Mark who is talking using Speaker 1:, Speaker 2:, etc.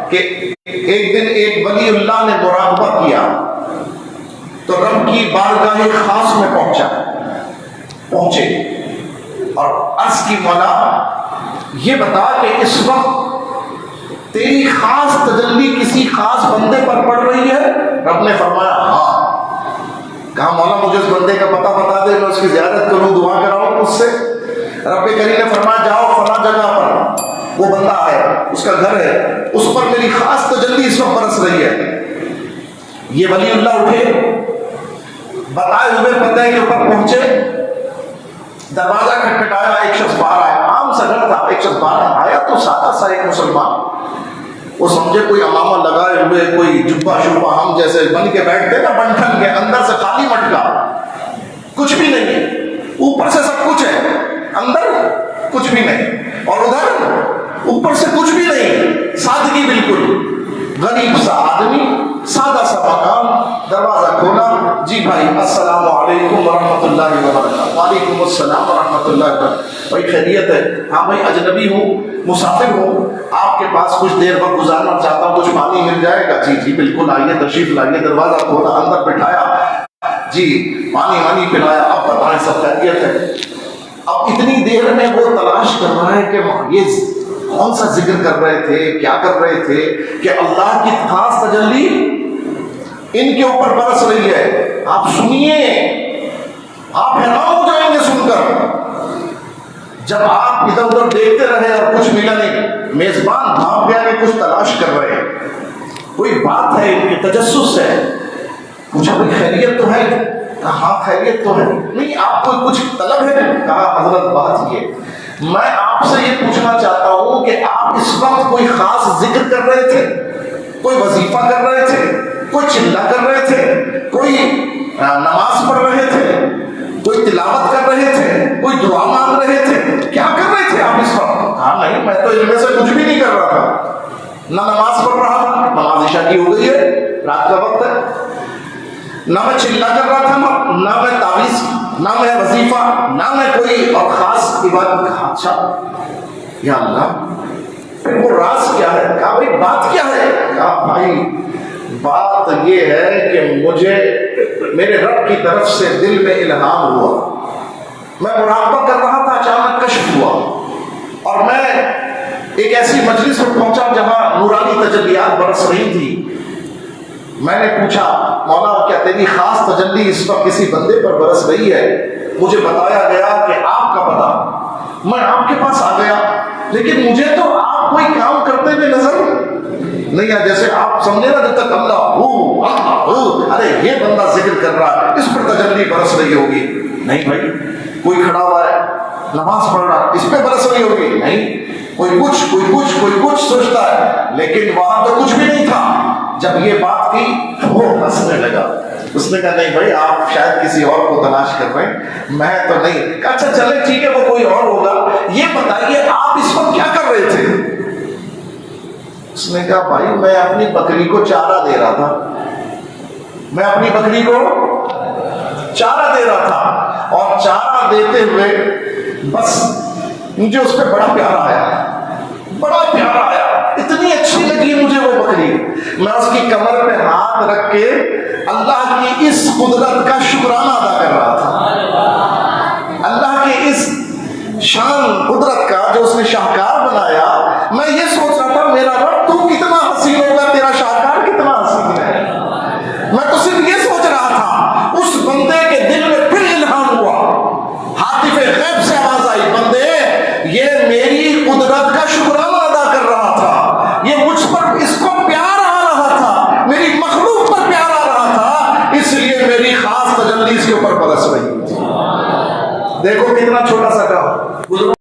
Speaker 1: کہ ایک دن ایک ولی اللہ نے مراقبہ کیا تو رب کی بارگاہ خاص میں پہنچے اور عرض کی مولا یہ بتا کہ اس وقت تیری خاص تجلی کسی خاص بندے پر پڑ رہی ہے؟ رب نے فرمایا ہاں۔ کہا مولا مجھے اس بندے کا پتہ بتا دے، میں اس کی زیارت کروں، دعا کراؤں اس سے۔ رب کریم نے فرمایا جاؤ فلاں جگہ پر وہ بندہ ہے، اس کا گھر ہے، اس پر میری خاص تجلی اس وقت برس رہی ہے۔ یہ ولی اللہ اٹھے، بتائے ہوئے بندے کے اوپر پہنچے، دروازہ کھٹکھٹایا، ایک شخص باہر آیا، عام سا گھر تھا، ایک شخص باہر آیا تو سادہ سا ایک مسلمان، وہ سمجھے کوئی امامہ لگائے ہوئے، کوئی جبہ شبہ ہم جیسے بن کے بیٹھتے نا بنٹھن کے، اندر سے خالی مٹکا، کچھ بھی نہیں ہے، اوپر سے سب کچھ ہے، اندر کچھ بھی نہیں، اور ادھر اوپر سے کچھ بھی نہیں، سادگی بالکل، غریب سا آدمی، سادہ سا مکان، دروازہ کھولا، جی بھائی السلام علیکم ورحمۃ اللہ وبرکاتہ۔ وعلیکم السلام ورحمۃ اللہ وبرکاتہ۔ بھائی خیریت ہے؟ ہاں بھائی اجنبی ہوں، مسافر ہوں، آپ کے پاس کچھ دیر وقت گزارنا چاہتا ہوں، کچھ پانی مل جائے گا؟ جی جی بالکل، آئیے تشریف لائیے۔ دروازہ کھولا، اندر بٹھایا، جی پانی وانی پلایا، اب بتائیں سب خیریت ہے؟ اب اتنی دیر میں وہ تلاش کر رہا ہے کہ یہ کون سا ذکر کر رہے تھے، کیا کر رہے تھے کہ اللہ کی خاص تجلی ان کے اوپر برس رہی ہے۔ آپ سنیے، آپ حیران ہو جائیں گے سن کر۔ جب آپ ادھر ادھر دیکھتے رہے اور کچھ ملا نہیں، میزبان بھاگ گیا کہ کچھ تلاش کر رہے ہیں، کوئی بات ہے، ان کی تجسس ہے۔ پوچھا بھائی خیریت تو ہے؟ کہا ہاں خیریت تو ہے۔ نہیں آپ کو کچھ طلب ہے؟ کہا حضرت بات یہ، میں آپ سے یہ پوچھنا چاہتا ہوں کہ آپ اس وقت کوئی خاص ذکر کر رہے تھے، کوئی وظیفہ کر رہے تھے، کوئی چلہ کر رہے تھے، کوئی نماز پڑھ رہے تھے، کوئی تلاوت کر رہے تھے، کوئی دعا مانگ رہے تھے، کیا کر رہے تھے آپ اس وقت؟ کہا نہیں میں تو ان میں سے کچھ بھی نہیں کر رہا تھا، نہ نماز پڑھ رہا تھا، نماز عشاء کی ہو گئی ہے، رات کا وقت ہے، نہ میں چلہ کر رہا تھا، نہ میں تعویذ، نہ میں وظیفہ، نہ میں کوئی اور خاص عبادت۔ کہا اچھا یا اللہ پھر وہ راز کیا ہے؟ کہا بھائی بات کیا ہے؟ کہا بھائی بات یہ ہے کہ مجھے میرے رب کی طرف سے دل میں الہام ہوا، میں مراقبہ کر رہا تھا، اچانک کشف ہوا اور میں ایک ایسی مجلس پر پہنچا جہاں نورانی تجلیات برس رہی تھی۔ میں نے پوچھا مولا کیا تیری خاص تجلی اس وقت کسی بندے پر برس رہی ہے؟ مجھے بتایا گیا کہ آپ کا پتہ، میں آپ کے پاس آ گیا، لیکن مجھے تو آپ کوئی کام کرتے ہوئے نظر نہیں آیا، جیسے آپ سمجھے نا جب تک اللہ ارے یہ بندہ ذکر کر رہا ہے اس پر تجلی برس رہی ہوگی، نہیں بھائی کوئی کھڑا ہوا ہے نماز پڑھ رہا ہے اس پہ برس رہی ہوگی، نہیں کوئی کچھ سوچتا ہے، لیکن وہاں تو کچھ بھی نہیں تھا۔ جب یہ بات کی وہ ہنسنے لگا، اس نے کہا نہیں بھائی آپ شاید کسی اور کو تلاش کر رہے ہیں، میں تو نہیں۔ کہا اچھا چلے ٹھیک ہے وہ کوئی اور ہوگا، یہ بتائیے آپ اس وقت کیا کر رہے تھے؟ اس نے کہا بھائی میں اپنی بکری کو چارہ دے رہا تھا، میں اپنی بکری کو چارہ دے رہا تھا، اور چارہ دیتے ہوئے بس مجھے اس پہ بڑا پیار آیا، اتنی اچھی لگی مجھے وہ بکری، میں اس کی کمر پہ ہاتھ رکھ کے اللہ کی اس قدرت کا شکرانہ ادا کر رہا تھا، اللہ کے اس شان قدرت کا جو اس نے شاہکار بنایا۔ میں یہ سوچ رہا تھا میرا رب تو کتنا حسین ہوگا، تیرا شاہکار کتنا حسین ہے، میں تو صرف یہ سوچ رہا تھا۔ اس بندے کے دل میں پھر الہام ہوا، ہاتف غیب سے آواز آئی بندے یہ میری قدرت کا شکرانہ ادا کر رہا تھا، یہ مجھ پر اس کو پیار آ رہا تھا، میری مخلوق پر پیار آ رہا تھا، اس لیے میری خاص تجلی اس کے اوپر برس رہی۔ دیکھو کتنا چھوٹا سا کام۔